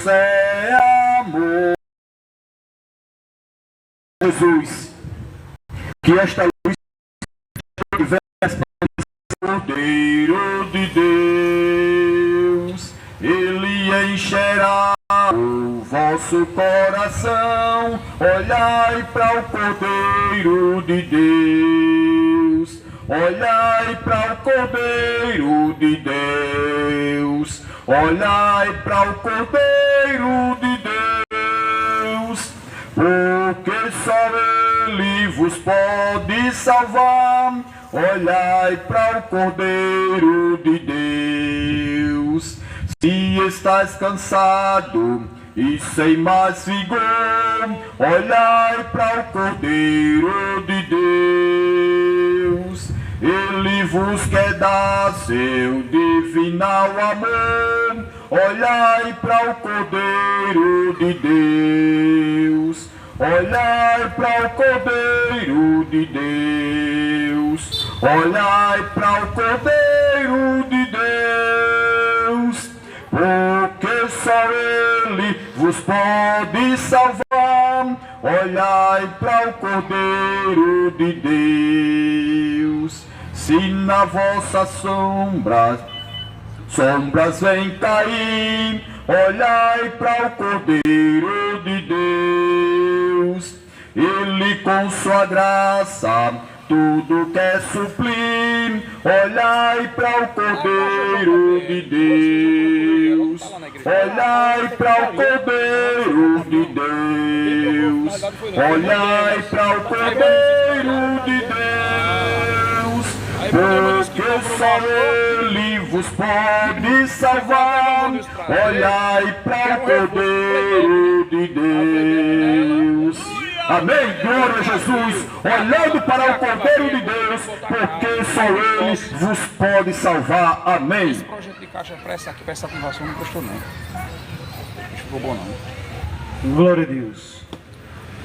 é amor. Jesus, que esta luz tivesse Cordeiro de Deus, ele encherá o vosso coração. Olhai para o Cordeiro de Deus, olhai para o Cordeiro de Deus, olhai para o Cordeiro de Deus, porque só ele vos pode salvar. Olhai para o Cordeiro de Deus. Se estás cansado e sem mais vigor, olhai para o Cordeiro de Deus. Ele vos quer dar seu divinal amor. Olhai para o Cordeiro de Deus. Olhai para o Cordeiro de Deus. Olhai para o Cordeiro de Deus, porque só ele vos pode salvar. Olhai para o Cordeiro de Deus. Se na vossa sombras vêm cair, olhai para o Cordeiro de Deus. Ele com sua graça tudo quer suprir. Olhai para o Cordeiro de Deus. Olhai para o Cordeiro de Deus. Olhai para o Cordeiro de Deus, porque só ele vos pode salvar. Olhai para o Cordeiro de Deus. Amém, glória a Jesus, olhando para o Cordeiro de Deus, porque só ele vos pode salvar. Amém. Esse projeto de caixa para essa ativação não prestou não. Não ficou bom não. Glória a Deus.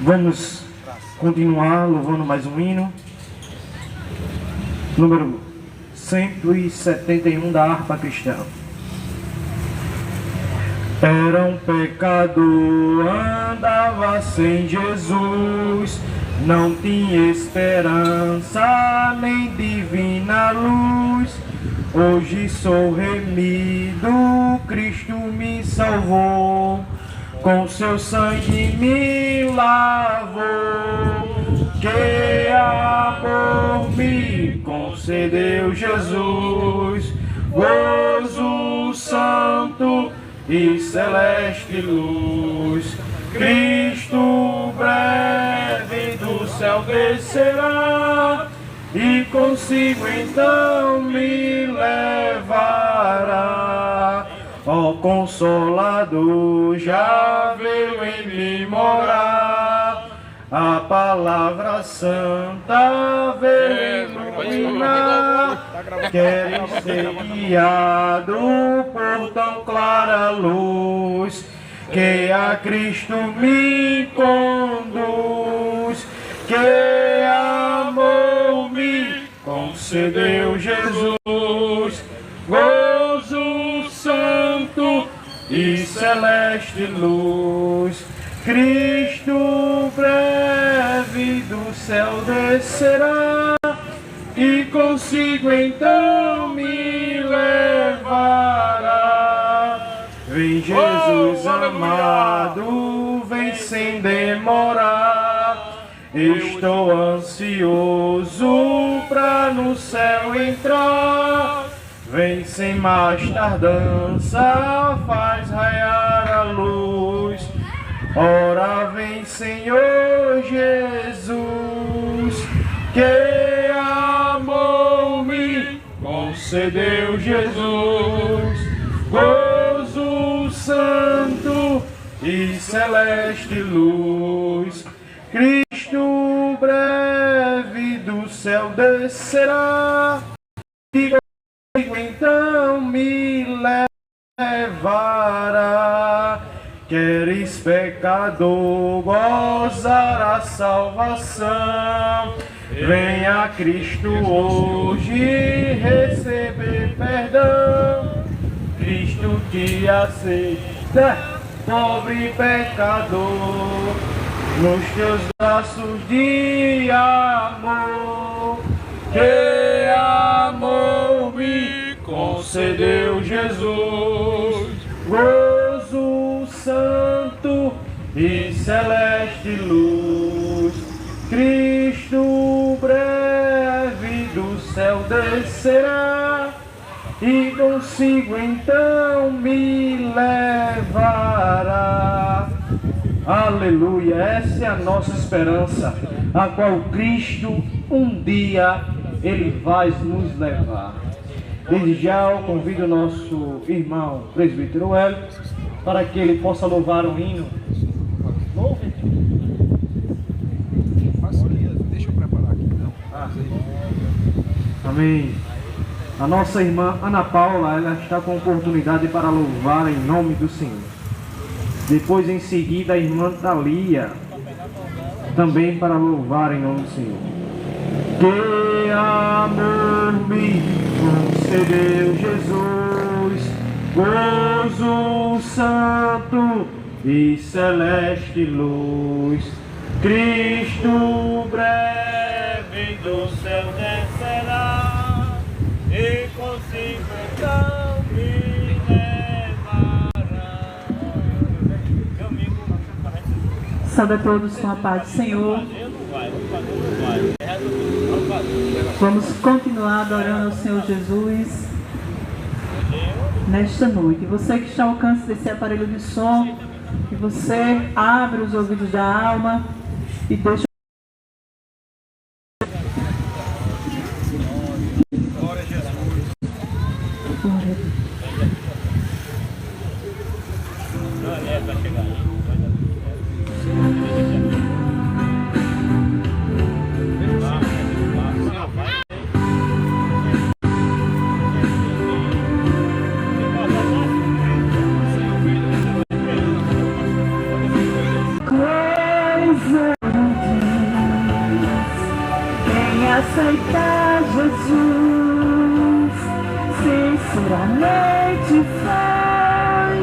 Vamos continuar louvando mais um hino. Número 171 da harpa cristã. Era um pecador, andava sem Jesus, não tinha esperança nem divina luz. Hoje sou remido, Cristo me salvou, com seu sangue me lavou. Que amor me concedeu Jesus, gozo santo e celeste luz. Cristo breve do céu descerá, e consigo então me levará. Ó Consolador, já veio em mim morar, a palavra santa veio iluminar. Quero ser guiado por tão clara luz, que a Cristo me conduz. Que amor me concedeu Jesus, gozo santo e celeste luz. Cristo breve do céu descerá, e consigo então me levará. Vem Jesus amado, vem sem demorar. Estou ansioso pra no céu entrar. Vem sem mais tardança, faz raiar a luz. Ora vem Senhor Jesus, que amor me concedeu Jesus, gozo santo e celeste luz. Cristo breve do céu descerá, e então me levará. Queres pecador gozar a salvação, venha Cristo hoje receber perdão. Cristo te aceita pobre pecador, nos teus braços de amor. Que amor me concedeu Jesus, gozo santo e celeste luz. Cristo breve do céu descerá e consigo então me levará. Aleluia, essa é a nossa esperança, a qual Cristo um dia Ele vai nos levar. Desde já eu convido o nosso irmão presbítero Hélio para que ele possa louvar um hino. Deixa eu preparar aqui. Amém. A nossa irmã Ana Paula, ela está com oportunidade para louvar em nome do Senhor. Depois, em seguida, a irmã Thalia, também para louvar em nome do Senhor. Que amor me concedeu Jesus, gozo santo e celeste luz. Cristo breve do céu descerá e consigo então me levará. Salve a todos com a paz do Senhor. Vamos continuar adorando ao Senhor Jesus nesta noite. Você que está ao alcance desse aparelho de som, que você abre os ouvidos da alma e deixa. Glória a Jesus. Glória a Deus. Vai chegar. Aceitar Jesus, sinceramente foi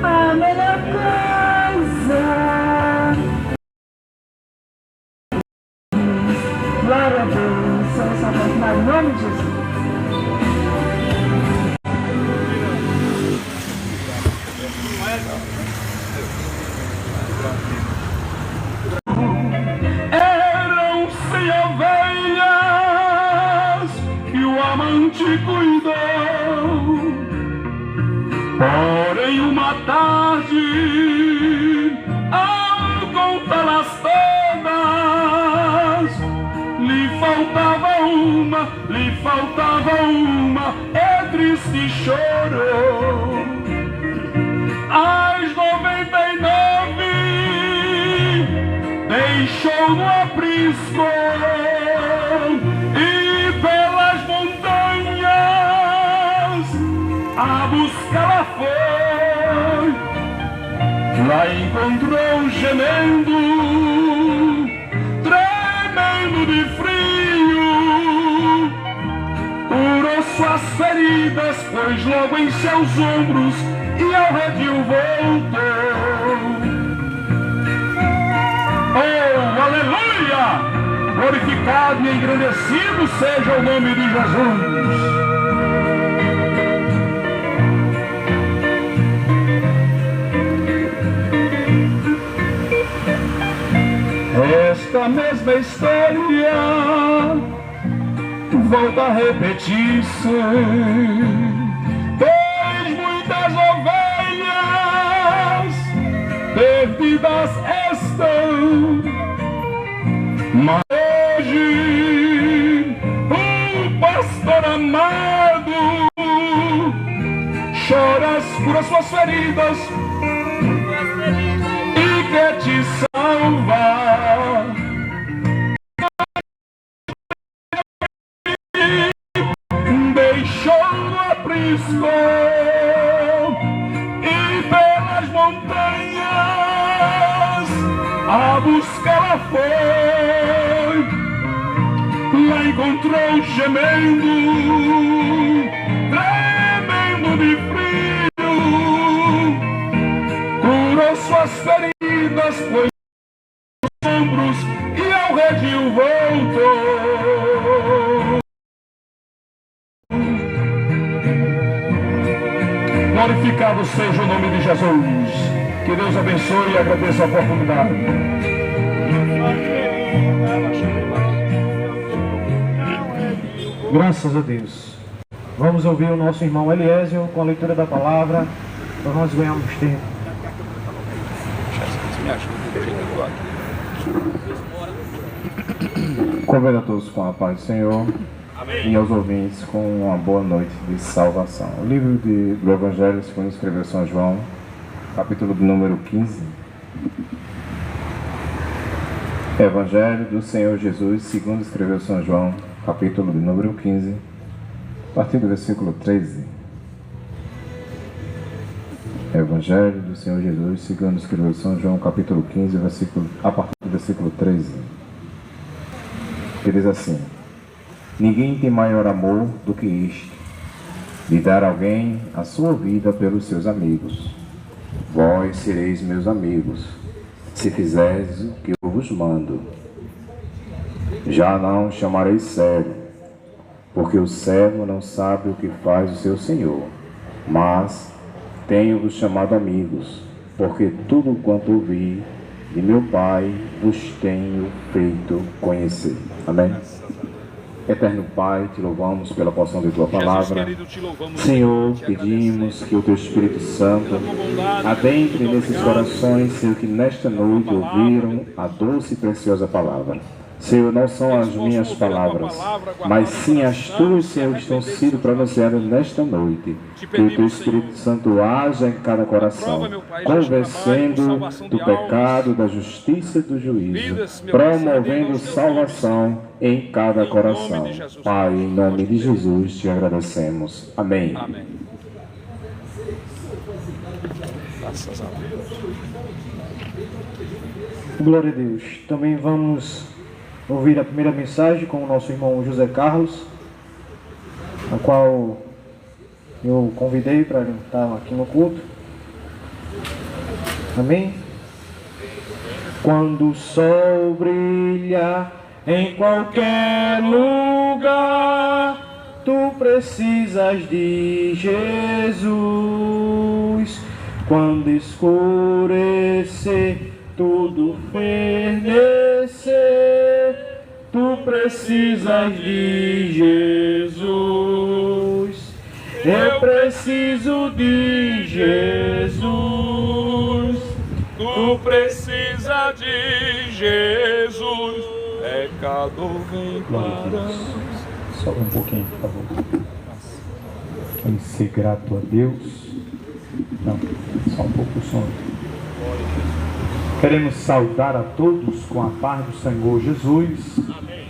a melhor coisa. Glória a Deus, vamos apontar em nome de Jesus. Cuidou, porém uma tarde, ao contá-las todas, lhe faltava uma, e triste chorou. As 99 deixou no aprisco e pelas montanhas a buscá-la foi. Lá encontrou gemendo, tremendo de frio, curou suas feridas, pôs logo em seus ombros e ao redil voltou. Oh, aleluia! Glorificado e engrandecido seja o nome de Jesus. Esta mesma história volta a repetir-se, pois muitas ovelhas perdidas estão, mas hoje o pastor amado choras por as suas feridas e quer te salvar. Deixou o aprisco e pelas montanhas a buscá-la foi. Lá encontrou gemendo, tremendo de frio, suas feridas põe os ombros e ao redil voltou. Glorificado seja o nome de Jesus. Que Deus abençoe e agradeça a oportunidade. Graças a Deus. Vamos ouvir o nosso irmão Eliésio com a leitura da palavra, para nós ganharmos tempo. Convido a todos com a paz do Senhor. Amém. E aos ouvintes com uma boa noite de salvação. O livro do Evangelho segundo escreveu São João, capítulo de número 15. Evangelho do Senhor Jesus segundo escreveu São João, capítulo de número 15, a partir do versículo 13. Evangelho do Senhor Jesus segundo escreveu São João, capítulo 15, a partir do versículo 13. Que diz assim: ninguém tem maior amor do que este, de dar alguém a sua vida pelos seus amigos. Vós sereis meus amigos, se fizerdes o que eu vos mando. Já não chamareis servo, porque o servo não sabe o que faz o seu senhor, mas tenho-vos chamado amigos, porque tudo quanto ouvi de meu Pai vos tenho feito conhecer. Amém? Eterno Pai, te louvamos pela porção de Tua Palavra. Senhor, pedimos que o Teu Espírito Santo adentre nesses corações, Senhor, que nesta noite ouviram a doce e preciosa Palavra. Senhor, não são as minhas palavras, mas sim as Tuas, Senhor, que estão sendo pronunciadas nesta noite. Que o Teu Espírito Santo haja em cada coração, convencendo do pecado, da justiça e do juízo, promovendo salvação em cada coração. Pai, em nome de Jesus, te agradecemos. Amém. Amém. Graças a Deus. Glória a Deus. Também vamos ouvir a primeira mensagem com o nosso irmão José Carlos, a qual eu convidei para estar aqui no culto. Amém? Quando o sol brilha em qualquer lugar, tu precisas de Jesus. Quando escurecer, tudo fenecer, tu precisas de Jesus. Eu preciso de Jesus. Tu precisa de Jesus. Pecado vem para. Sobe um pouquinho, por favor. Vamos ser grato a Deus. Não, só um pouco o som. Queremos saudar a todos com a paz do Senhor Jesus. Amém.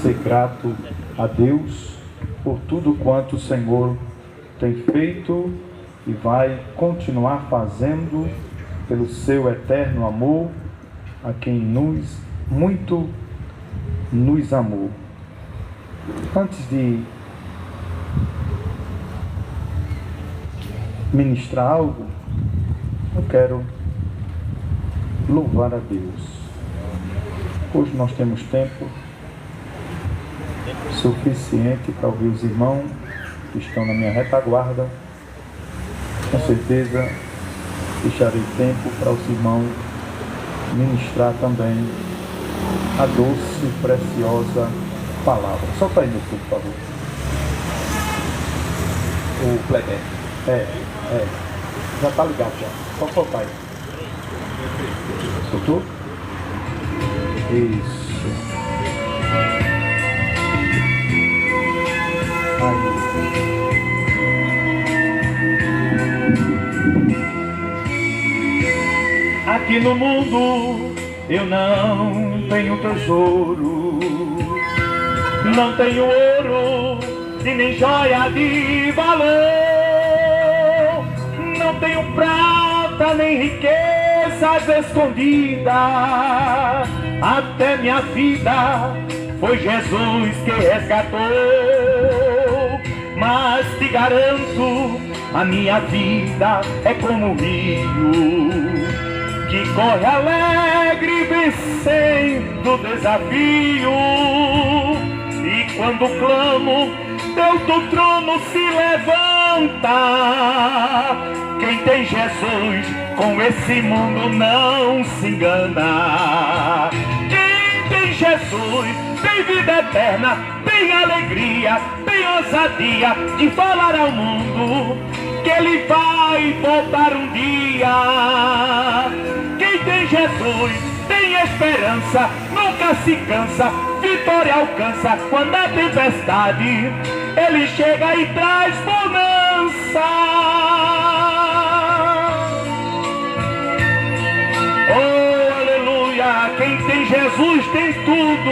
Ser grato a Deus por tudo quanto o Senhor tem feito e vai continuar fazendo pelo seu eterno amor a quem muito nos amou. Antes de ministrar algo, eu quero louvar a Deus. Hoje nós temos tempo suficiente para ouvir os irmãos que estão na minha retaguarda. Com certeza deixarei tempo para os irmãos ministrar também a doce e preciosa palavra. Solta aí, meu filho, por favor. O playback. Já está ligado já. Só soltar aí. Soltou? Isso. Aí. Aqui no mundo eu não tenho tesouro, não tenho ouro e nem joia de valor, não tenho prata nem riquezas escondidas, até minha vida foi Jesus que resgatou. Mas te garanto, A minha vida é como um rio que corre alegre vencendo o desafio. E quando clamo, Deus do trono se levanta. Quem tem Jesus com esse mundo não se engana. Quem tem Jesus tem vida eterna, tem alegria, tem ousadia de falar ao mundo que ele vai voltar um dia. Quem tem Jesus tem esperança, nunca se cansa, vitória alcança. Quando a tempestade, ele chega e traz bonança. Oh, aleluia, quem tem Jesus tem tudo.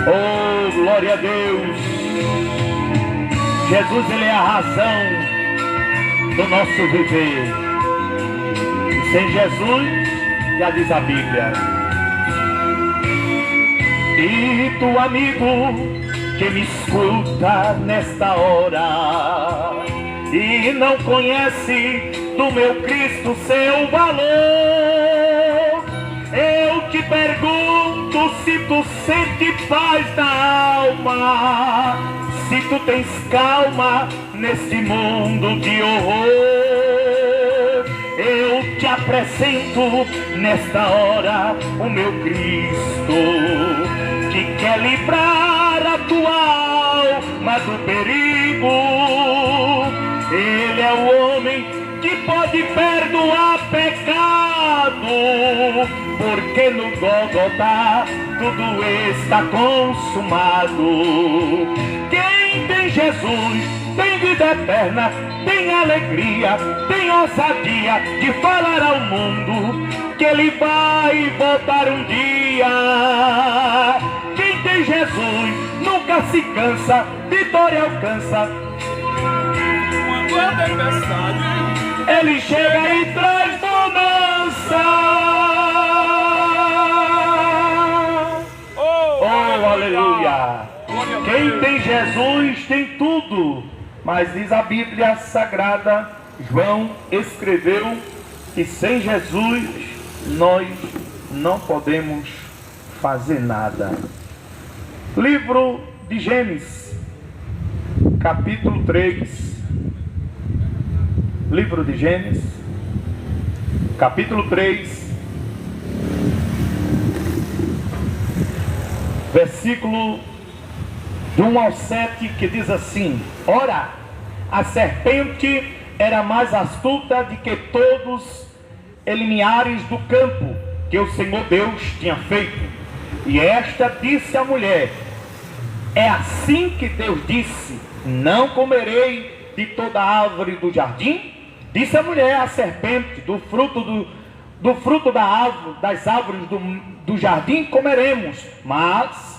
Oh, glória a Deus. Jesus, ele é a razão do nosso viver. E sem Jesus, já diz a Bíblia. E tu, amigo, que me escuta nesta hora e não conhece do meu Cristo seu valor, eu te pergunto se tu sente paz na alma, se tu tens calma neste mundo de horror. Eu te apresento nesta hora o meu Cristo, que quer livrar a tua alma do perigo. Ele é o homem que pode perdoar pecado, porque no Gólgota tudo está consumado. Quem tem Jesus tem vida eterna, tem alegria, tem ousadia de falar ao mundo que ele vai voltar um dia. Quem tem Jesus nunca se cansa, vitória alcança. Quando a tempestade, ele chega e traz bonança. Oh, aleluia! Quem tem Jesus tem tudo. Mas diz a Bíblia Sagrada, João escreveu que sem Jesus nós não podemos fazer nada. Livro de Gênesis, capítulo 3. Livro de Gênesis, capítulo 3, versículo do 1 ao 7, que diz assim: ora, a serpente era mais astuta do que todos os limiares do campo que o Senhor Deus tinha feito. E esta disse à mulher: é assim que Deus disse, não comerei de toda árvore do jardim? Disse a mulher à serpente: do fruto das árvores do jardim comeremos, mas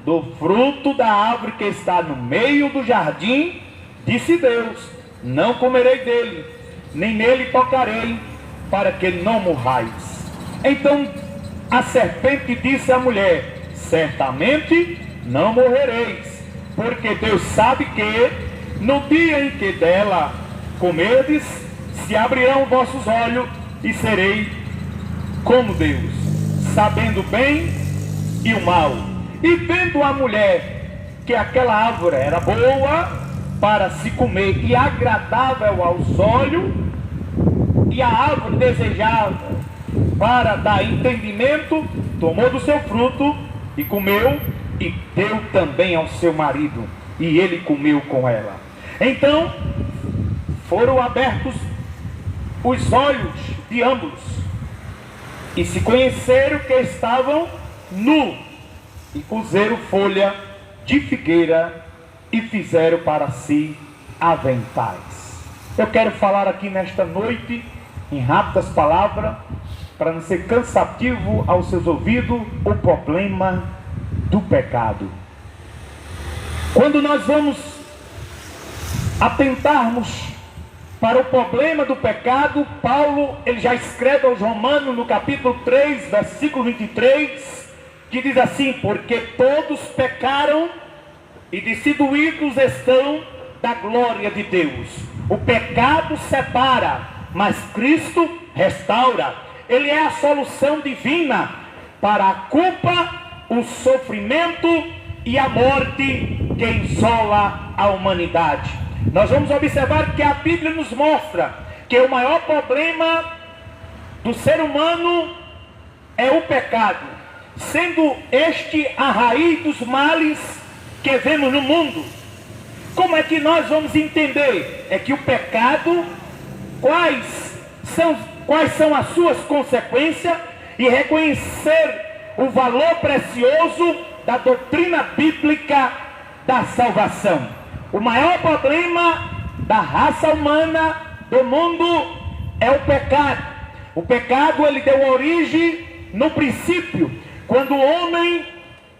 do fruto da árvore que está no meio do jardim, disse Deus, não comerei dele, nem nele tocarei, para que não morrais. Então a serpente disse à mulher: certamente não morrereis, porque Deus sabe que no dia em que dela comerdes, se abrirão vossos olhos e serei como Deus, sabendo o bem e o mal. E vendo a mulher que aquela árvore era boa para se comer e agradável aos olhos, e a árvore desejável para dar entendimento, tomou do seu fruto e comeu, e deu também ao seu marido, e ele comeu com ela. Então foram abertos os olhos de ambos, e se conheceram que estavam nus, e cozeram folha de figueira e fizeram para si aventais. Eu quero falar aqui nesta noite, em rápidas palavras, para não ser cansativo aos seus ouvidos, o problema do pecado. Quando nós vamos atentarmos para o problema do pecado, Paulo ele já escreve aos Romanos no capítulo 3, versículo 23, que diz assim: porque todos pecaram e destituídos estão da glória de Deus. O pecado separa, mas Cristo restaura. Ele é a solução divina para a culpa, o sofrimento e a morte que isola a humanidade. Nós vamos observar que a Bíblia nos mostra que o maior problema do ser humano é o pecado, sendo este a raiz dos males que vemos no mundo. Como é que nós vamos entender? É que o pecado, quais são as suas consequências, e reconhecer o valor precioso da doutrina bíblica da salvação. O maior problema da raça humana, do mundo, é o pecado. O pecado, ele deu origem no princípio, quando o homem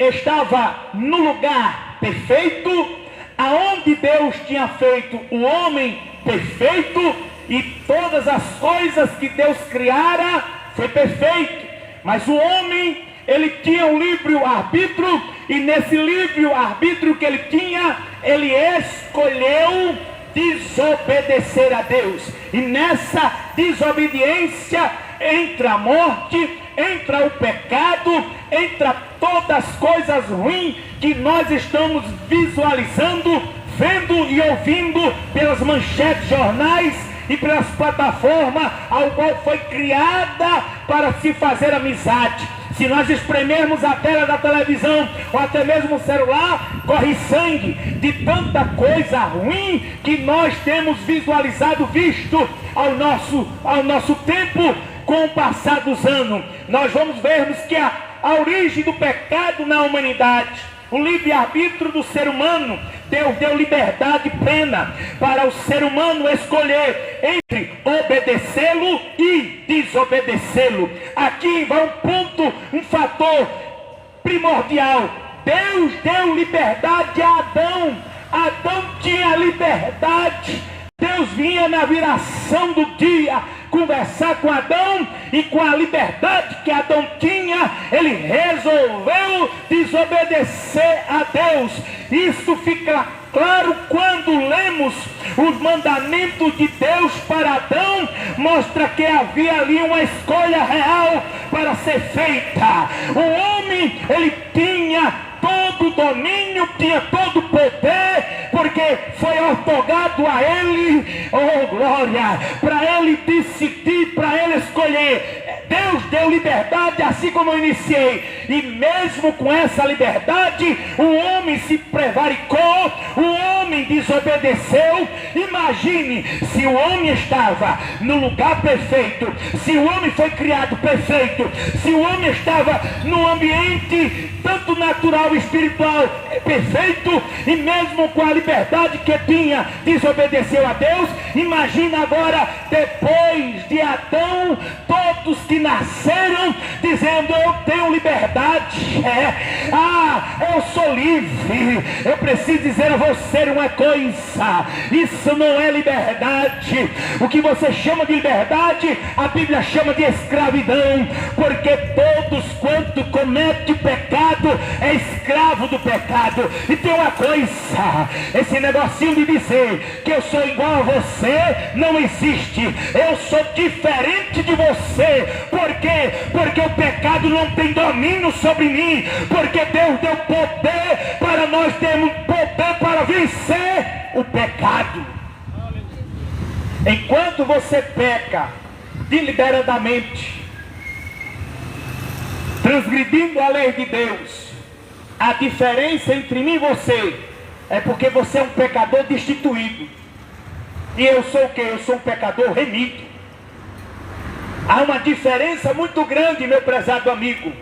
estava no lugar perfeito, aonde Deus tinha feito o homem perfeito, e todas as coisas que Deus criara foi perfeito. Mas o homem, ele tinha um livre-arbítrio, e nesse livre-arbítrio que ele tinha, ele escolheu desobedecer a Deus. E nessa desobediência entra a morte, entra o pecado, entra todas as coisas ruins que nós estamos visualizando, vendo e ouvindo pelas manchetes de jornais e pelas plataformas ao qual foi criada para se fazer amizade. Se nós espremermos a tela da televisão ou até mesmo o celular, corre sangue de tanta coisa ruim que nós temos visualizado, visto ao nosso tempo. Com o passar dos anos, nós vamos vermos que a origem do pecado na humanidade, o livre-arbítrio do ser humano, Deus deu liberdade plena para o ser humano escolher entre obedecê-lo e desobedecê-lo. Aqui vai um ponto, um fator primordial. Deus deu liberdade a Adão. Adão tinha liberdade. Deus vinha na viração do dia conversar com Adão, e com a liberdade que Adão tinha, ele resolveu desobedecer a Deus. Isso fica claro quando lemos os mandamentos de Deus para Adão. Mostra que havia ali uma escolha real para ser feita. O homem, ele tinha todo o domínio, tinha todo o poder, porque foi otorgado a ele, oh glória, para ele decidir, para ele escolher. Deus deu liberdade, assim como eu iniciei, e mesmo com essa liberdade, o homem se prevaricou, o homem desobedeceu. Imagine se o homem estava no lugar perfeito, se o homem foi criado perfeito, se o homem estava num ambiente tanto natural e espiritual perfeito, e mesmo com a liberdade que tinha, desobedeceu a Deus. Imagina agora, depois de Adão, todos que nasceram dizendo: eu tenho liberdade, eu sou livre. Eu preciso dizer a você uma coisa: isso não é liberdade. O que você chama de liberdade, a Bíblia chama de escravidão, porque todos quanto comete pecado é escravo do pecado. E tem uma coisa, esse negocinho de dizer que eu sou igual a você não existe. Eu sou diferente de você. Por quê? Porque o pecado não tem domínio sobre mim, porque Deus deu poder para nós termos poder para vencer o pecado. Enquanto você peca deliberadamente, transgredindo a lei de Deus, a diferença entre mim e você é porque você é um pecador destituído, e eu sou o quê? Eu sou um pecador remido. Há uma diferença muito grande, meu prezado amigo.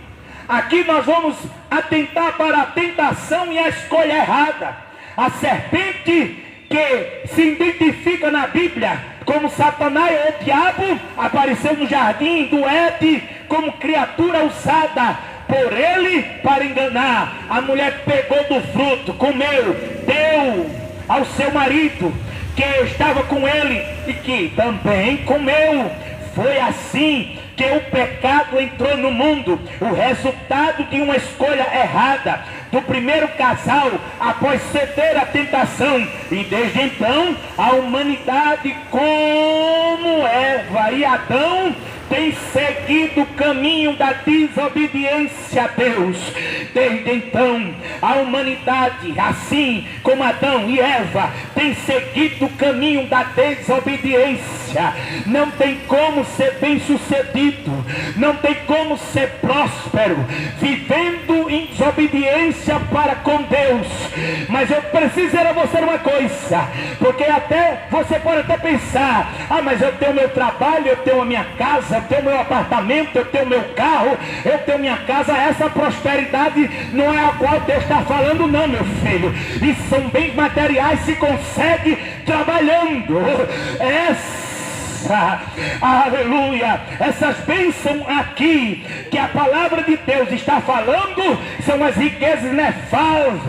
Aqui nós vamos atentar para a tentação e a escolha errada. A serpente, que se identifica na Bíblia como Satanás ou o diabo, apareceu no jardim do Éden como criatura usada por ele para enganar. A mulher pegou do fruto, comeu, deu ao seu marido que estava com ele e que também comeu. Foi assim que o pecado entrou no mundo, o resultado de uma escolha errada do primeiro casal, após ceder à tentação. E desde então, a humanidade, como Eva e Adão, tem seguido o caminho da desobediência a Deus. Desde então, a humanidade, assim como Adão e Eva, tem seguido o caminho da desobediência. Não tem como ser bem sucedido, não tem como ser próspero, vivendo em desobediência para com Deus. Mas eu preciso dizer a você uma coisa, porque até você pode até pensar: ah, mas eu tenho meu trabalho, eu tenho a minha casa, eu tenho meu apartamento, eu tenho meu carro, eu tenho minha casa. Essa prosperidade não é a qual Deus está falando, não, meu filho. E são bens materiais que se consegue trabalhando. Aleluia, essas bênçãos aqui que a palavra de Deus está falando são as riquezas inefáveis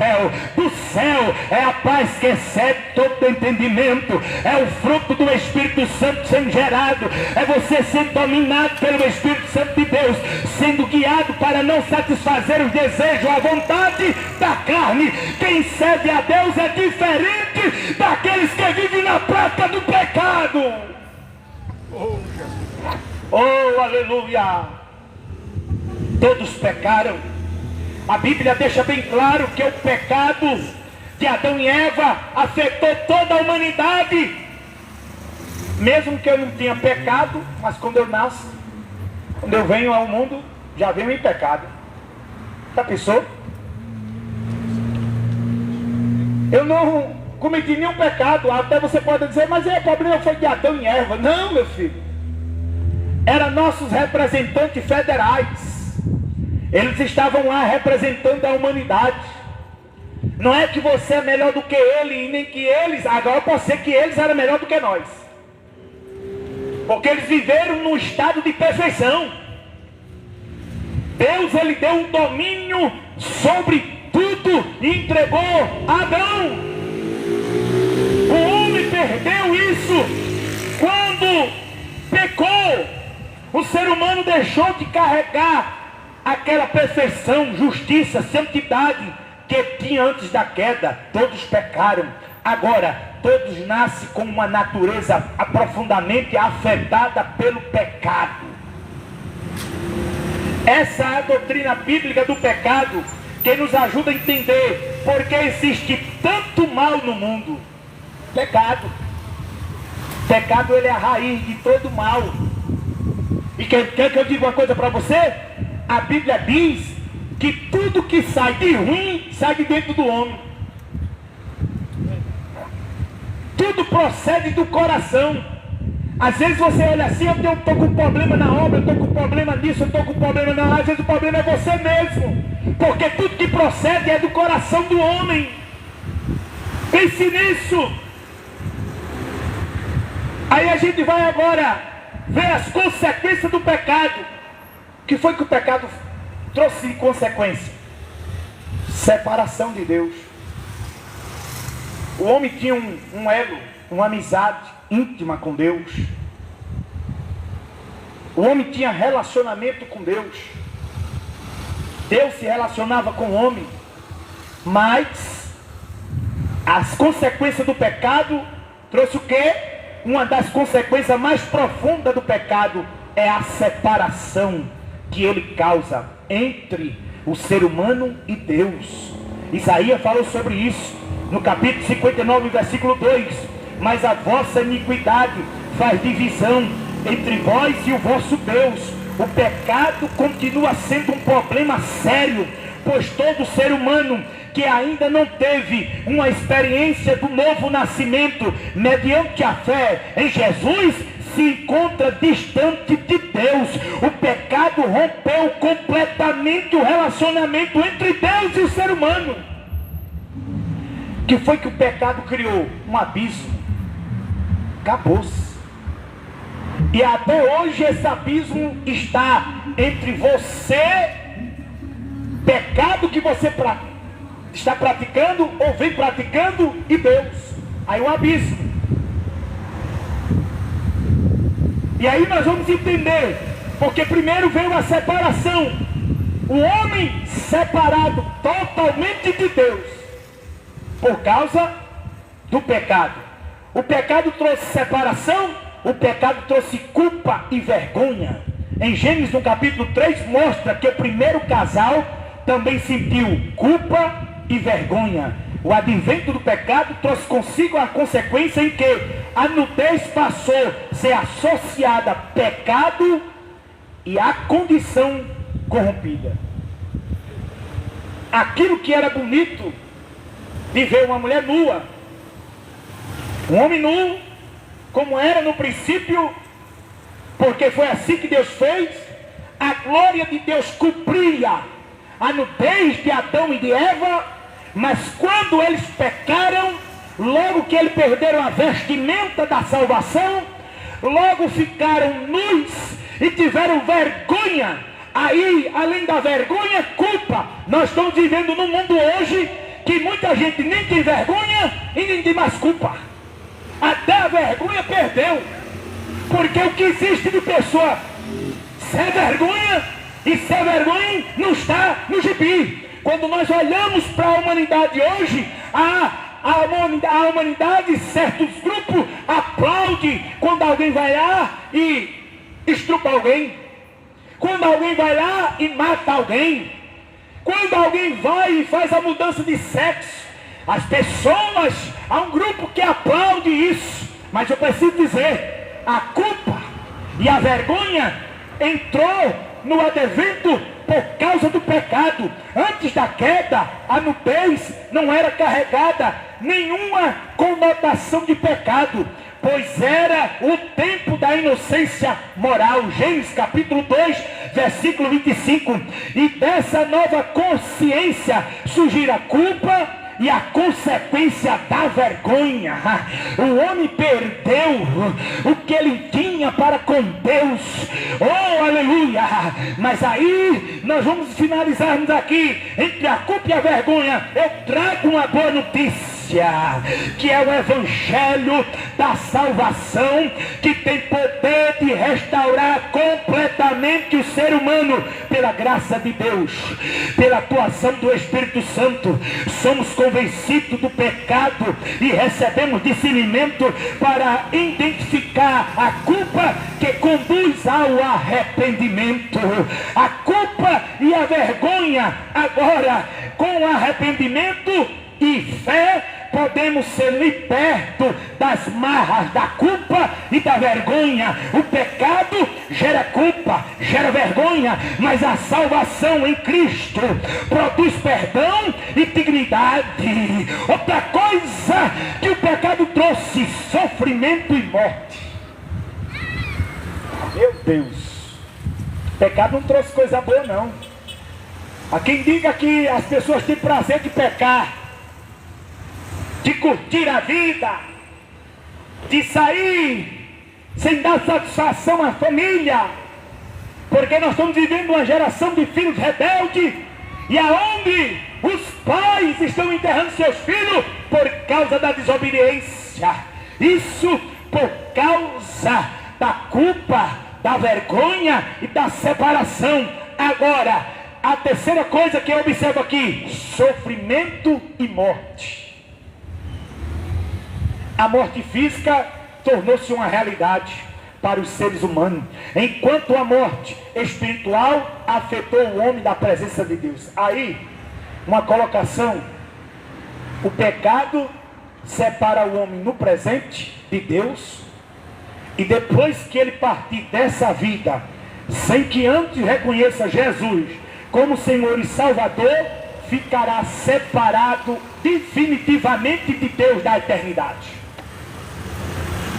do céu. É a paz que excede todo entendimento, é o fruto do Espírito Santo sendo gerado, é você sendo dominado pelo Espírito Santo de Deus, sendo guiado para não satisfazer os desejos, a vontade da carne. Quem serve a Deus é diferente daqueles que vivem na prática do pecado. Oh, aleluia! Todos pecaram. A Bíblia deixa bem claro que o pecado de Adão e Eva afetou toda a humanidade. Mesmo que eu não tenha pecado, mas quando eu nasço, quando eu venho ao mundo, já venho em pecado. Já pensou? Eu não cometi nenhum pecado. Até você pode dizer: mas o problema foi de Adão e Eva. Não, meu filho. Eram nossos representantes federais. Eles estavam lá representando a humanidade. Não é que você é melhor do que ele, e nem que eles, agora pode ser que eles eram melhor do que nós. Porque eles viveram num estado de perfeição. Deus, ele deu um domínio sobre tudo e entregou a Adão. O homem perdeu isso quando pecou. O ser humano deixou de carregar aquela perfeição, justiça, santidade que tinha antes da queda. Todos pecaram. Agora, todos nascem com uma natureza profundamente afetada pelo pecado. Essa é a doutrina bíblica do pecado que nos ajuda a entender por que existe tanto mal no mundo. Pecado. Pecado, ele é a raiz de todo mal. E quer que eu diga uma coisa para você? A Bíblia diz que tudo que sai de ruim sai de dentro do homem. Tudo procede do coração. Às vezes você olha assim: eu estou com problema na obra, eu estou com problema nisso, eu estou com problema na... Às vezes o problema é você mesmo, porque tudo que procede é do coração do homem. Pense nisso. Aí a gente vai agora ver as consequências do pecado. O que foi que o pecado trouxe de consequência? Separação de Deus. O homem tinha um elo, uma amizade íntima com Deus. O homem tinha relacionamento com Deus. Deus se relacionava com o homem. Mas as consequências do pecado trouxe o quê? Uma das consequências mais profundas do pecado é a separação que ele causa entre o ser humano e Deus. Isaías falou sobre isso no capítulo 59, versículo 2. Mas a vossa iniquidade faz divisão entre vós e o vosso Deus. O pecado continua sendo um problema sério, pois todo ser humano que ainda não teve uma experiência do novo nascimento mediante a fé em Jesus se encontra distante de Deus. O pecado rompeu completamente o relacionamento entre Deus e o ser humano. O que foi que o pecado criou? Um abismo. Acabou-se. E até hoje esse abismo está entre você, pecado que você está praticando ou vem praticando, e Deus. Aí um abismo. E aí nós vamos entender, porque primeiro veio a separação. O homem separado totalmente de Deus. por causa do pecado. O pecado trouxe separação, o pecado trouxe culpa e vergonha. Em Gênesis, no capítulo 3, mostra que o primeiro casal também sentiu culpa e vergonha. O advento do pecado trouxe consigo a consequência em que a nudez passou a ser associada a pecado e a condição corrompida. Aquilo que era bonito de ver uma mulher nua, um homem nu, como era no princípio, porque foi assim que Deus fez, a glória de Deus cobria a nudez de Adão e de Eva, mas quando eles pecaram, logo que eles perderam a vestimenta da salvação, logo ficaram nus e tiveram vergonha. Aí, além da vergonha, culpa. Nós estamos vivendo num mundo hoje que muita gente nem tem vergonha e nem tem mais culpa. Até a vergonha perdeu. Porque o que existe de pessoa sem vergonha e sem vergonha não está no gibi. Quando nós olhamos para a humanidade hoje, a humanidade, certos grupos aplaudem quando alguém vai lá e estrupa alguém. Quando alguém vai lá e mata alguém. Quando alguém vai e faz a mudança de sexo. As pessoas, há um grupo que aplaude isso. Mas eu preciso dizer, a culpa e a vergonha entrou no advento por causa do pecado. Antes da queda, a nudez não era carregada nenhuma conotação de pecado, pois era o tempo da inocência moral. Gênesis capítulo 2, versículo 25. E dessa nova consciência surgiu a culpa e a consequência da vergonha. O homem perdeu o que ele tinha para com Deus. Oh, aleluia! Mas aí nós vamos finalizarmos aqui. Entre a culpa e a vergonha, eu trago uma boa notícia, que é o evangelho da salvação, que tem poder de restaurar completamente o ser humano pela graça de Deus, pela atuação do Espírito Santo. Somos convencidos do pecado e recebemos discernimento para identificar a culpa que conduz ao arrependimento. A culpa e a vergonha. Agora, com arrependimento e fé, podemos ser libertos das marras da culpa e da vergonha. O pecado gera culpa, gera vergonha, mas a salvação em Cristo produz perdão e dignidade. Outra coisa que o pecado trouxe: sofrimento e morte. Meu Deus, o pecado não trouxe coisa boa, não. Há quem diga que as pessoas têm prazer de pecar, de curtir a vida, de sair sem dar satisfação à família, porque nós estamos vivendo uma geração de filhos rebeldes, e aonde os pais estão enterrando seus filhos por causa da desobediência. Isso por causa da culpa, da vergonha e da separação. Agora, a terceira coisa que eu observo aqui: sofrimento e morte. A morte física tornou-se uma realidade para os seres humanos, enquanto a morte espiritual afetou o homem da presença de Deus. Aí, uma colocação: o pecado separa o homem no presente de Deus, e depois que ele partir dessa vida, sem que antes reconheça Jesus como Senhor e Salvador, ficará separado definitivamente de Deus da eternidade.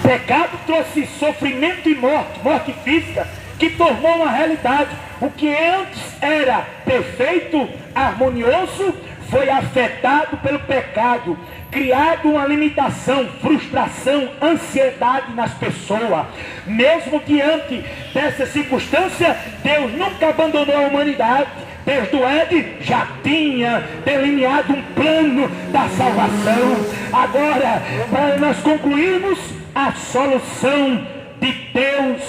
Pecado trouxe sofrimento e morte, morte física, que tornou uma realidade. O que antes era perfeito, harmonioso, foi afetado pelo pecado, criado uma limitação, frustração, ansiedade nas pessoas. Mesmo diante dessa circunstância, Deus nunca abandonou a humanidade. Desde o Éden já tinha delineado um plano da salvação. Agora, para nós concluirmos, a solução de Deus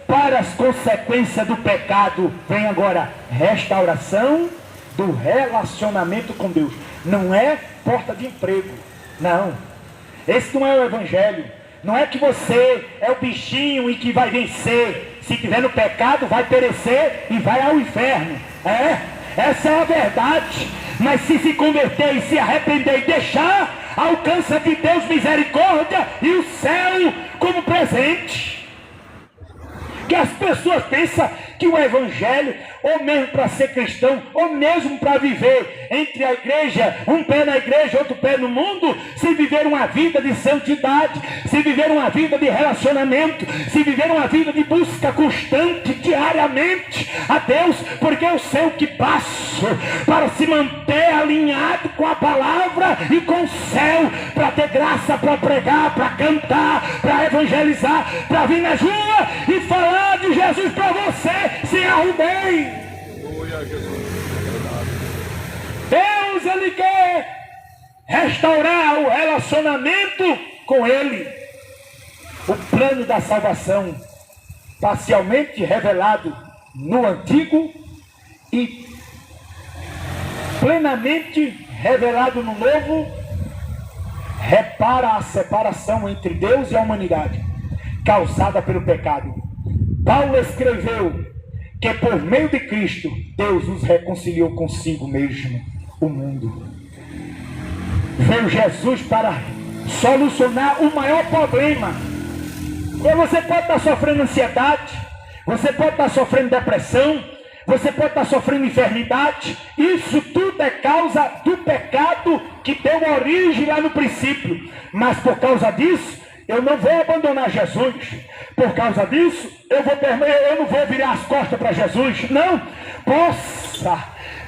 para as consequências do pecado vem agora: restauração do relacionamento com Deus. não é porta de emprego, não. Esse não é o evangelho. Não é que você é o bichinho e que vai vencer. Se estiver no pecado, vai perecer e vai ao inferno. Essa é a verdade. Mas se converter e se arrepender e deixar, alcança de Deus misericórdia e o céu como presente. Que as pessoas pensam que o evangelho, ou mesmo para ser cristão, ou mesmo para viver entre a igreja, um pé na igreja, outro pé no mundo, se viver uma vida de santidade, se viver uma vida de relacionamento, se viver uma vida de busca constante, diariamente a Deus, porque eu sei o que passo para se manter alinhado com a palavra e com o céu, para ter graça para pregar, para cantar, para evangelizar, para vir nas ruas e falar de Jesus para você. Se arrumei. Deus, Ele quer restaurar o relacionamento com Ele. O plano da salvação, parcialmente revelado no Antigo e plenamente revelado no Novo, repara a separação entre Deus e a humanidade, causada pelo pecado. Paulo escreveu que por meio de Cristo, Deus nos reconciliou consigo mesmo, o mundo. Veio Jesus para solucionar o maior problema. E você pode estar sofrendo ansiedade, você pode estar sofrendo depressão, você pode estar sofrendo enfermidade. Isso tudo é causa do pecado que deu origem lá no princípio. Mas por causa disso, eu não vou abandonar Jesus. Por causa disso, eu não vou virar as costas para Jesus. Não. Possa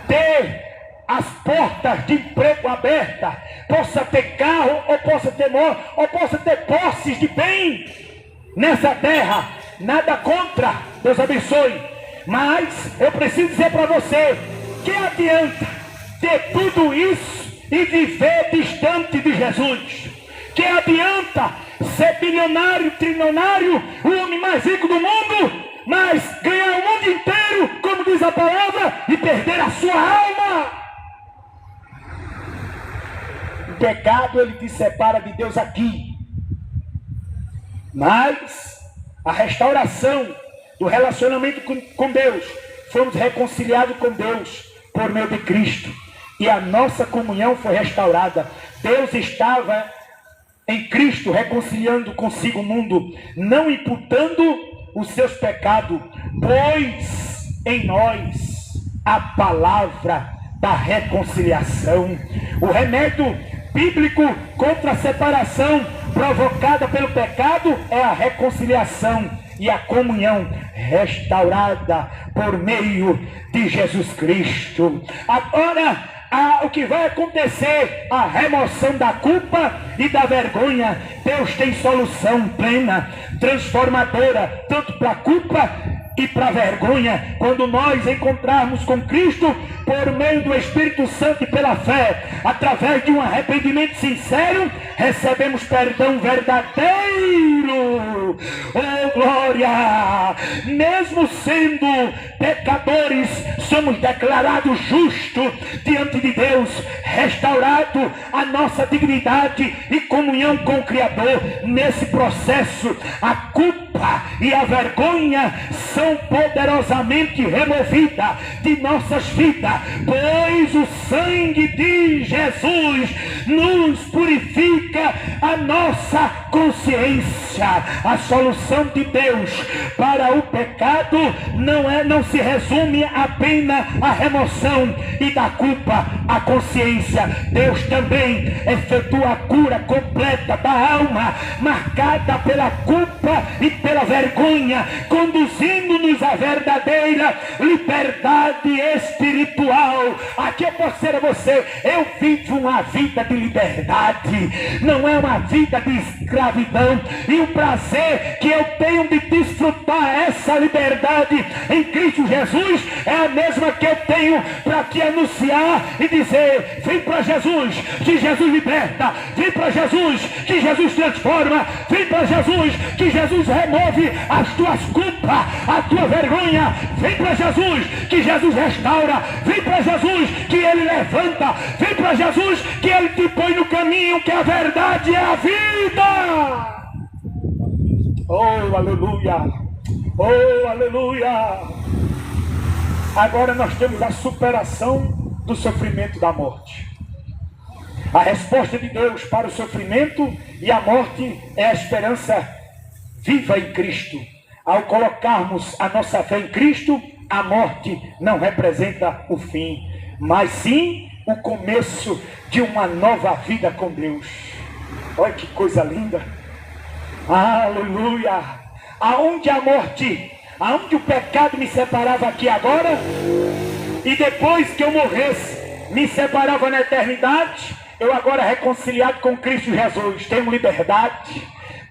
ter as portas de emprego abertas, possa ter carro, ou possa ter moto, ou possa ter posses de bem nessa terra. Nada contra. Deus abençoe. Mas eu preciso dizer para você, que adianta ter tudo isso e viver distante de Jesus? Que adianta ser bilionário, trilionário, o homem mais rico do mundo, mas ganhar o mundo inteiro, como diz a palavra, e perder a sua alma? O pecado, ele te separa de Deus aqui. Mas a restauração do relacionamento com Deus, fomos reconciliados com Deus por meio de Cristo, e a nossa comunhão foi restaurada. Deus estava em Cristo reconciliando consigo o mundo, não imputando os seus pecados, pois em nós a palavra da reconciliação. O remédio bíblico contra a separação provocada pelo pecado é a reconciliação e a comunhão restaurada por meio de Jesus Cristo. Agora, o que vai acontecer? A remoção da culpa e da vergonha. Deus tem solução plena, transformadora, tanto para a culpa e para a vergonha, quando nós encontrarmos com Cristo por meio do Espírito Santo e pela fé, através de um arrependimento sincero, recebemos perdão verdadeiro. Oh glória! Mesmo sendo pecadores, somos declarados justos diante de Deus, restaurado a nossa dignidade e comunhão com o Criador. Nesse processo, a culpa e a vergonha são poderosamente removidas de nossas vidas, pois o sangue de Jesus nos purifica a nossa consciência. A solução de Deus para o pecado não se resume apenas à remoção e da culpa, a consciência. Deus também efetua a cura completa da alma, marcada pela culpa e pela vergonha, conduzindo-nos à verdadeira liberdade espiritual. Aqui eu posso dizer a você, eu vivo uma vida de liberdade, não é uma vida de escravidão, e o prazer que eu tenho de desfrutar essa liberdade em Cristo Jesus é a mesma que eu tenho venho para te anunciar e dizer: vem para Jesus, que Jesus liberta. Vem para Jesus, que Jesus transforma. Vem para Jesus, que Jesus remove as tuas culpas, a tua vergonha. Vem para Jesus, que Jesus restaura. Vem para Jesus, que Ele levanta. Vem para Jesus, que Ele te põe no caminho, que a verdade é a vida. Oh, aleluia! Oh, aleluia! Agora nós temos a superação do sofrimento da morte. A resposta de Deus para o sofrimento e a morte é a esperança viva em Cristo. Ao colocarmos a nossa fé em Cristo, a morte não representa o fim, mas sim o começo de uma nova vida com Deus. Olha que coisa linda! Aleluia! Aonde a morte, aonde o pecado me separava aqui agora, e depois que eu morresse, me separava na eternidade, eu agora reconciliado com Cristo Jesus, tenho liberdade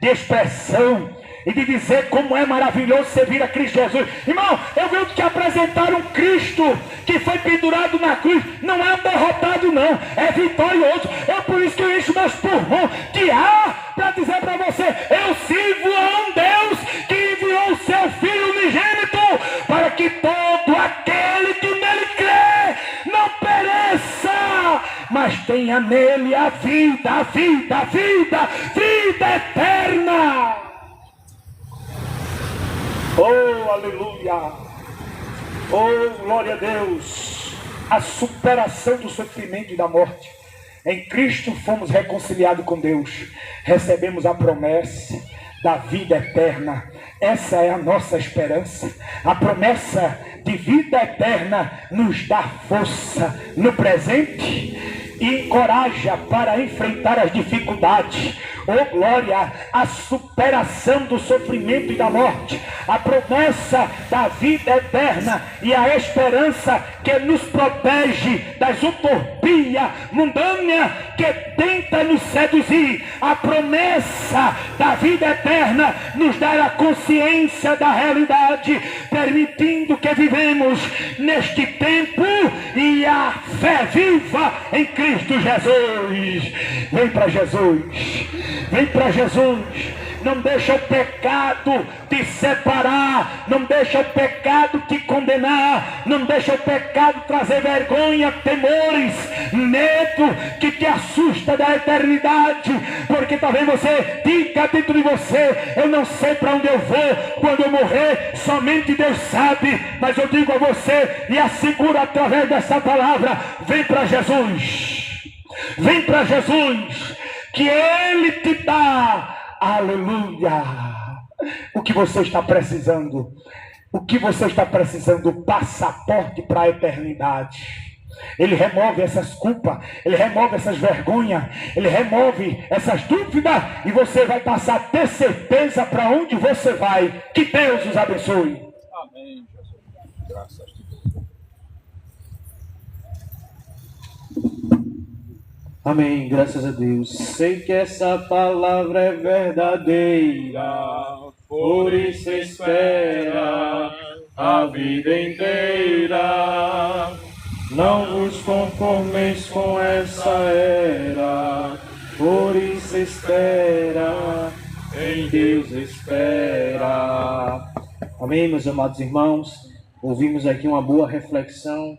de expressão e de dizer como é maravilhoso servir a Cristo Jesus. Irmão, eu venho te apresentar um Cristo que foi pendurado na cruz. Não é um derrotado não, é vitorioso. É por isso que eu encho meus pulmões de ar para dizer para você: eu sirvo a um Deus que enviou o seu Filho unigênito para que todo aquele que nele crê não pereça, mas tenha nele a vida eterna. Oh, aleluia! Oh, glória a Deus! A superação do sofrimento e da morte. Em Cristo fomos reconciliados com Deus. Recebemos a promessa da vida eterna. Essa é a nossa esperança. A promessa de vida eterna nos dá força no presente e encoraja para enfrentar as dificuldades. Oh glória, a superação do sofrimento e da morte, a promessa da vida eterna e a esperança que nos protege das utopias mundâneas que tenta nos seduzir. A promessa da vida eterna nos dá a consciência da realidade, permitindo que vivemos neste tempo e a fé viva em Cristo Jesus. Vem para Jesus. Vem para Jesus, não deixa o pecado te separar, não deixa o pecado te condenar, não deixa o pecado trazer vergonha, temores, medo que te assusta da eternidade, porque talvez você diga dentro de você: eu não sei para onde eu vou quando eu morrer, somente Deus sabe. Mas eu digo a você e asseguro através dessa palavra: vem para Jesus, vem para Jesus, que Ele te dá, aleluia, o que você está precisando. O que você está precisando? Passaporte para a eternidade. Ele remove essas culpas, Ele remove essas vergonhas, Ele remove essas dúvidas, e você vai passar a ter certeza para onde você vai. Que Deus os abençoe. Amém, Jesus. Graças a Deus. Amém, graças a Deus. Sei que essa palavra é verdadeira, por isso espera a vida inteira. Não vos conformeis com essa era, por isso espera, em Deus espera. Amém, meus amados irmãos. Ouvimos aqui uma boa reflexão,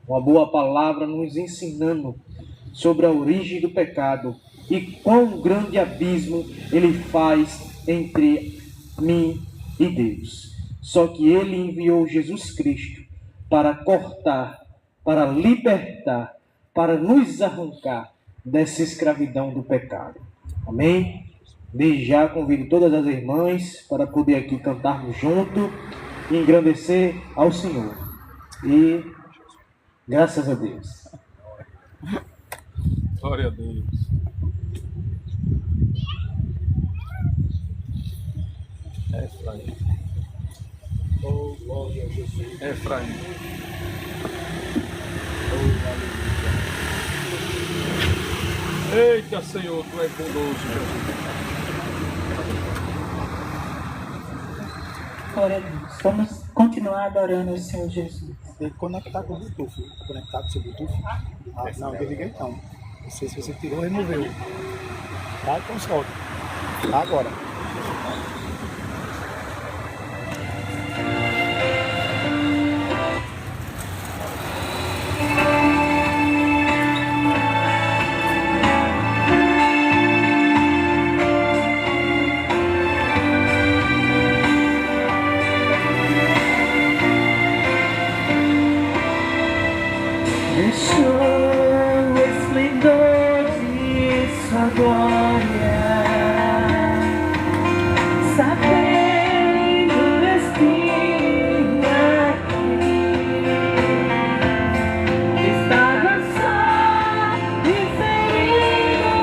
uma boa palavra nos ensinando sobre a origem do pecado e quão grande abismo ele faz entre mim e Deus. Só que ele enviou Jesus Cristo para cortar, para libertar, para nos arrancar dessa escravidão do pecado. Amém? Desde já convido todas as irmãs para poder aqui cantarmos junto e engrandecer ao Senhor. E graças a Deus. Glória a Deus. É Efraim. Oh, glória a Jesus. É Efraim. Oh, aleluia. Eita, Senhor, Tu és bondoso, Jesus. Glória a Deus. Vamos continuar adorando o Senhor Jesus. tem que conectar com o Bluetooth. Conectar com o seu Bluetooth. Ah, não, desliguei então. Não sei se você tirou ou removeu. Tá? Então solta. Tá agora. Deixou o esplendor de sua glória, sabendo vestir aqui, estava só e ferido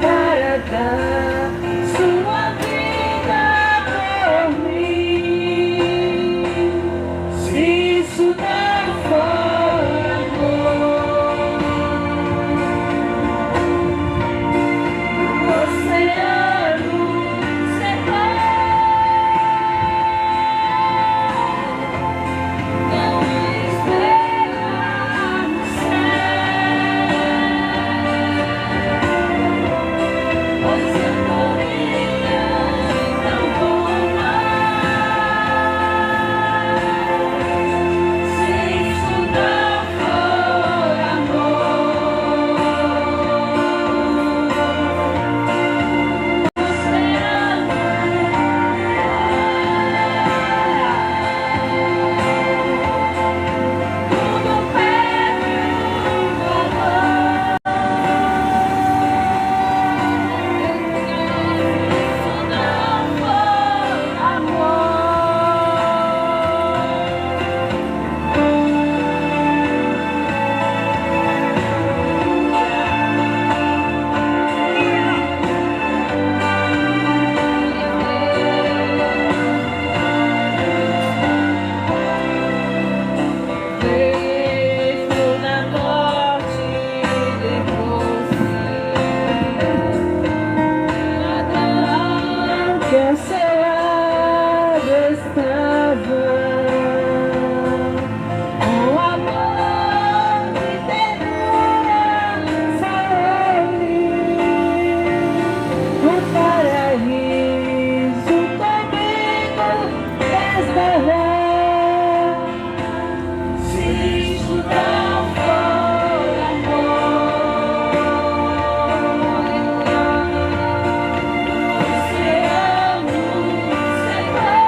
para dar sua vida por mim. Se isso não for amor, o oceano separa, não há estrela no céu, os andorinhas não voam mais. Se isso não for amor, o oceano tudo perde o valor. Se isso não for mesmo na morte de você, que a seu lado estava, com amor e ternura foi no paraíso comigo estará. Se isso não for amor, o oceano separa,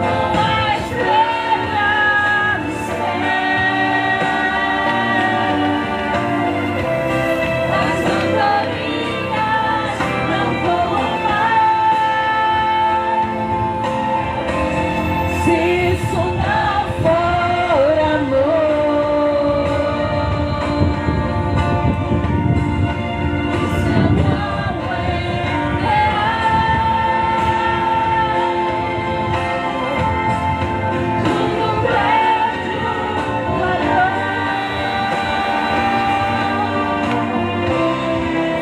não há estrela no céu, as andorinhas não voam mais. Se isso não for amor, o céu não tudo perde o valor.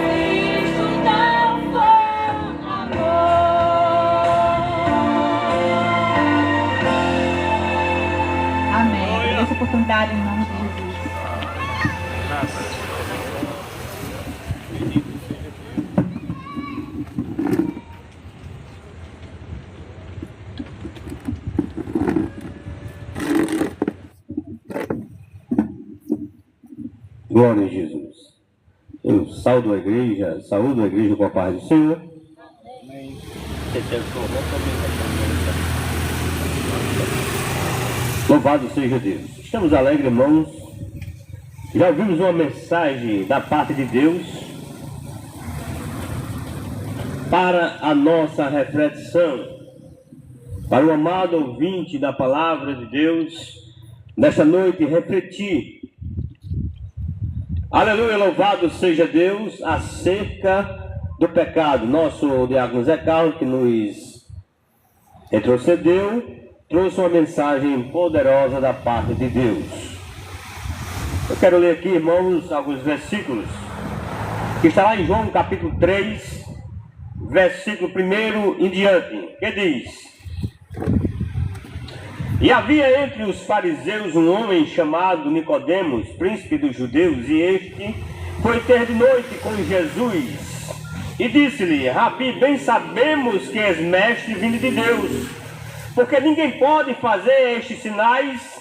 Se isso não for amor. Amém. Essa oportunidade em nome de Jesus. Glória a Jesus. Eu saúdo a igreja com a paz do Senhor. Louvado seja Deus. Estamos alegres, irmãos. Já ouvimos uma mensagem da parte de Deus para a nossa reflexão, para o amado ouvinte da palavra de Deus, nesta noite refletir. Aleluia, louvado seja Deus, acerca do pecado. Nosso diácono Zé Carlos, que nos retrocedeu, trouxe uma mensagem poderosa da parte de Deus. Eu quero ler aqui, irmãos, alguns versículos, que está lá em João capítulo 3, versículo 1 em diante, que diz: E havia entre os fariseus um homem chamado Nicodemos, príncipe dos judeus, e este foi ter de noite com Jesus, e disse-lhe: Rabi, bem sabemos que és mestre vindo de Deus, porque ninguém pode fazer estes sinais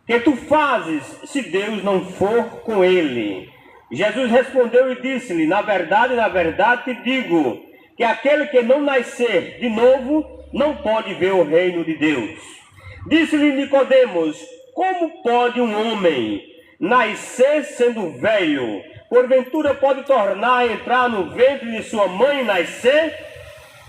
que tu fazes, se Deus não for com ele. Jesus respondeu e disse-lhe: na verdade te digo, que aquele que não nascer de novo, não pode ver o reino de Deus. Disse-lhe Nicodemos: como pode um homem nascer sendo velho? Porventura pode tornar a entrar no ventre de sua mãe e nascer?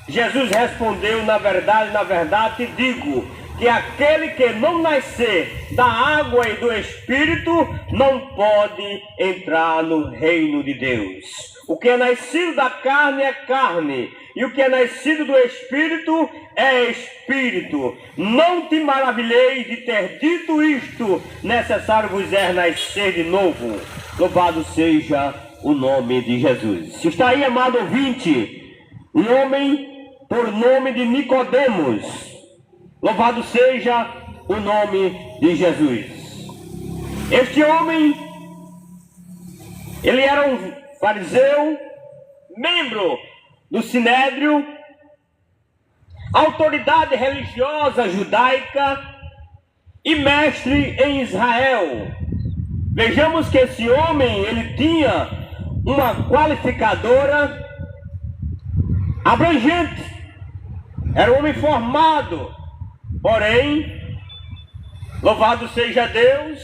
Jesus respondeu: na verdade te digo, que aquele que não nascer da água e do Espírito não pode entrar no reino de Deus. O que é nascido da carne é carne, e o que é nascido do Espírito é Espírito. Não te maravilhei de ter dito isto, necessário vos é nascer de novo. Louvado seja o nome de Jesus. Está aí, amado ouvinte, um homem por nome de Nicodemos. Louvado seja o nome de Jesus. Este homem, ele era um fariseu, membro do Sinédrio, autoridade religiosa judaica e mestre em Israel. Vejamos que esse homem, ele tinha uma qualificadora abrangente. Era um homem formado, porém, louvado seja Deus,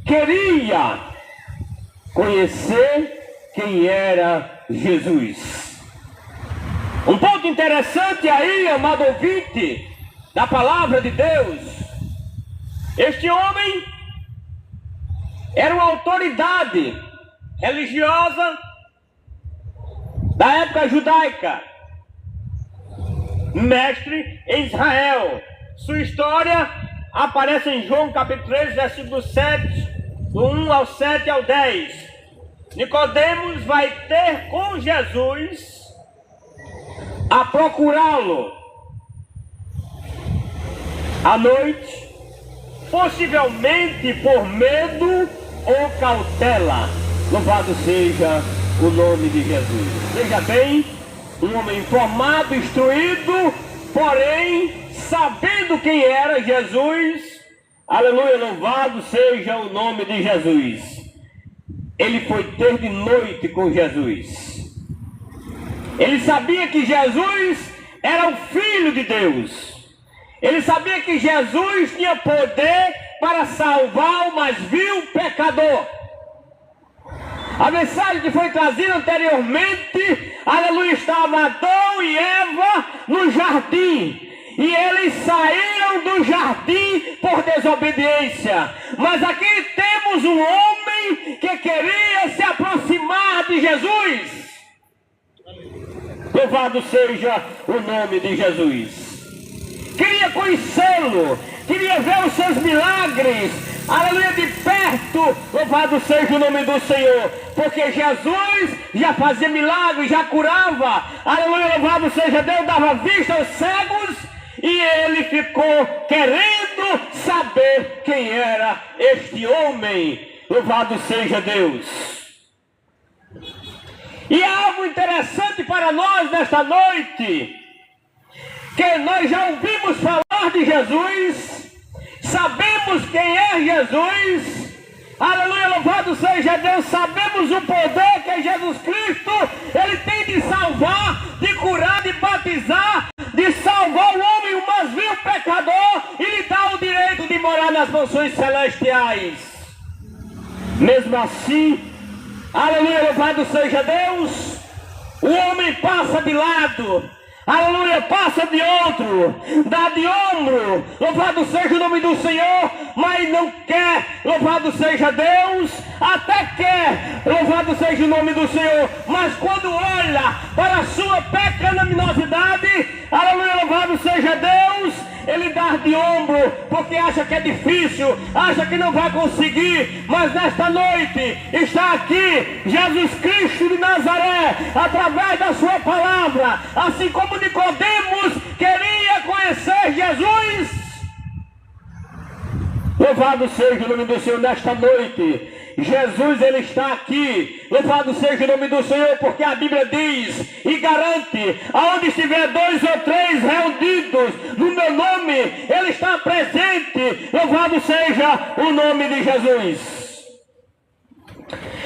queria conhecer quem era Jesus. Um ponto interessante aí, amado ouvinte, da palavra de Deus. Este homem era uma autoridade religiosa da época judaica, mestre em Israel. Sua história aparece em João capítulo 3, versículo 7, do 1 ao 7 ao 10. Nicodemos vai ter com Jesus a procurá-lo à noite, possivelmente por medo ou cautela. Louvado seja o nome de Jesus. Veja bem, um homem formado, instruído, porém sabendo quem era Jesus. Aleluia, louvado seja o nome de Jesus. Ele foi ter de noite com Jesus. Ele sabia que Jesus era o Filho de Deus. Ele sabia que Jesus tinha poder para salvar o mais vil pecador. A mensagem que foi trazida anteriormente, aleluia, estava Adão e Eva no jardim. E eles saíram do jardim por desobediência. Mas aqui temos um homem que queria se aproximar de Jesus. Louvado seja o nome de Jesus. Queria conhecê-lo, queria ver os seus milagres, aleluia, de perto. Louvado seja o nome do Senhor, porque Jesus já fazia milagres, já curava, aleluia, louvado seja Deus, dava vista aos cegos, e ele ficou querendo saber quem era este homem. Louvado seja Deus. E há algo interessante para nós nesta noite, que nós já ouvimos falar de Jesus, sabemos quem é Jesus, aleluia, louvado seja Deus, sabemos o poder que Jesus Cristo, ele tem de salvar, de curar, de batizar, de salvar o homem, o mais vil pecador, e lhe dar o direito de morar nas mansões celestiais. Mesmo assim, aleluia, louvado seja Deus, o homem passa de lado, aleluia, passa de outro, dá de ombro, louvado seja o nome do Senhor, mas não quer, louvado seja Deus, até quer, louvado seja o nome do Senhor, mas quando olha para a sua pecaminosidade, aleluia, louvado seja Deus, ele dá de ombro, porque acha que é difícil, acha que não vai conseguir, mas nesta noite está aqui Jesus Cristo de Nazaré, através da sua palavra, assim como Nicodemos queria conhecer Jesus. Louvado seja o nome do Senhor nesta noite. Jesus, ele está aqui. Louvado seja o nome do Senhor, porque a Bíblia diz e garante: aonde estiver 2 ou 3 reunidos no meu nome, ele está presente. Louvado seja o nome de Jesus.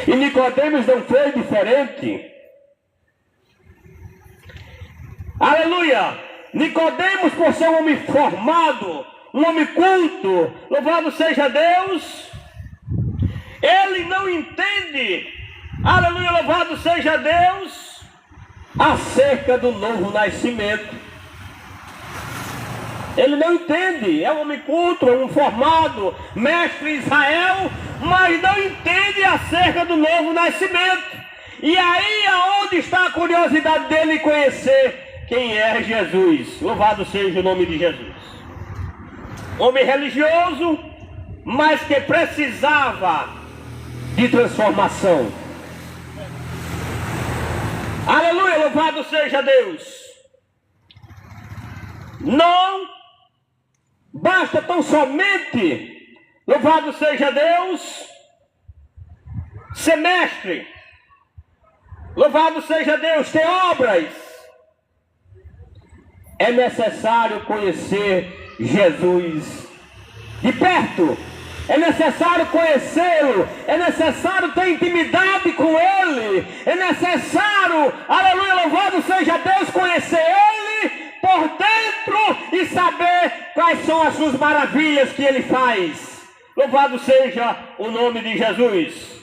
E Nicodemos não foi diferente. Aleluia! Nicodemos, por ser um homem formado, um homem culto, louvado seja Deus, ele não entende, aleluia, louvado seja Deus, acerca do novo nascimento. Ele não entende, é um homem culto, é um formado, mestre em Israel, mas não entende acerca do novo nascimento. E aí aonde está a curiosidade dele conhecer quem é Jesus? Louvado seja o nome de Jesus. Homem religioso, mas que precisava de transformação. Aleluia, louvado seja Deus. Não basta tão somente, louvado seja Deus, ser mestre. Louvado seja Deus, ter obras. É necessário conhecer Jesus de perto, é necessário conhecê-lo, é necessário ter intimidade com ele, é necessário, aleluia, louvado seja Deus, conhecer ele por dentro e saber quais são as suas maravilhas que ele faz. Louvado seja o nome de Jesus.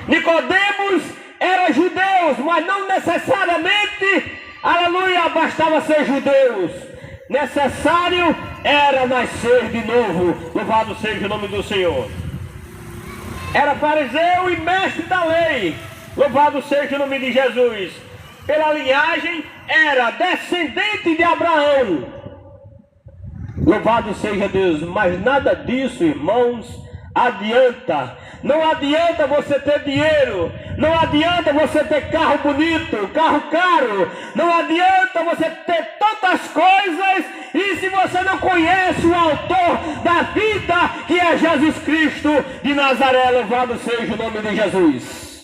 Nicodemos era judeus, mas não necessariamente, aleluia, bastava ser judeus. Necessário era nascer de novo. Louvado seja o nome do Senhor. Era fariseu e mestre da lei. Louvado seja o nome de Jesus. Pela linhagem era descendente de Abraão. Louvado seja Deus. Mas nada disso, irmãos, adianta. Não adianta você ter dinheiro, não adianta você ter carro bonito, carro caro, não adianta você ter tantas coisas, e se você não conhece o autor da vida, que é Jesus Cristo de Nazaré, louvado seja o nome de Jesus.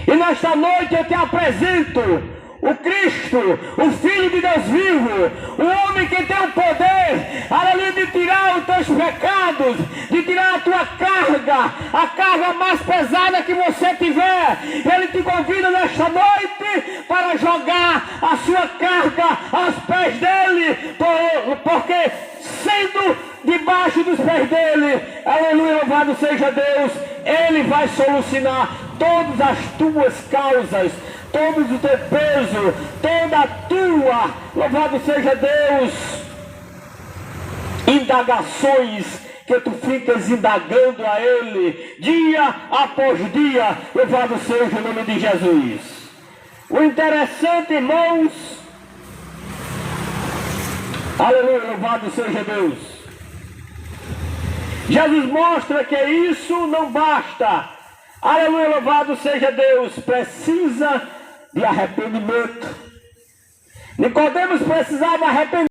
E nesta noite eu te apresento o Cristo, o Filho de Deus vivo, o homem que tem o poder, aleluia, de tirar os teus pecados, de tirar a tua carga, a carga mais pesada que você tiver. Ele te convida nesta noite para jogar a sua carga aos pés dele, porque sendo debaixo dos pés dele, aleluia, louvado seja Deus, ele vai solucionar todas as tuas causas, todo o teu peso, toda a tua, louvado seja Deus, indagações que tu ficas indagando a ele, dia após dia, louvado seja o nome de Jesus. O interessante, irmãos, aleluia, louvado seja Deus. Jesus mostra que isso não basta, aleluia, louvado seja Deus, precisa de arrependimento. Nicodemos precisava arrepender.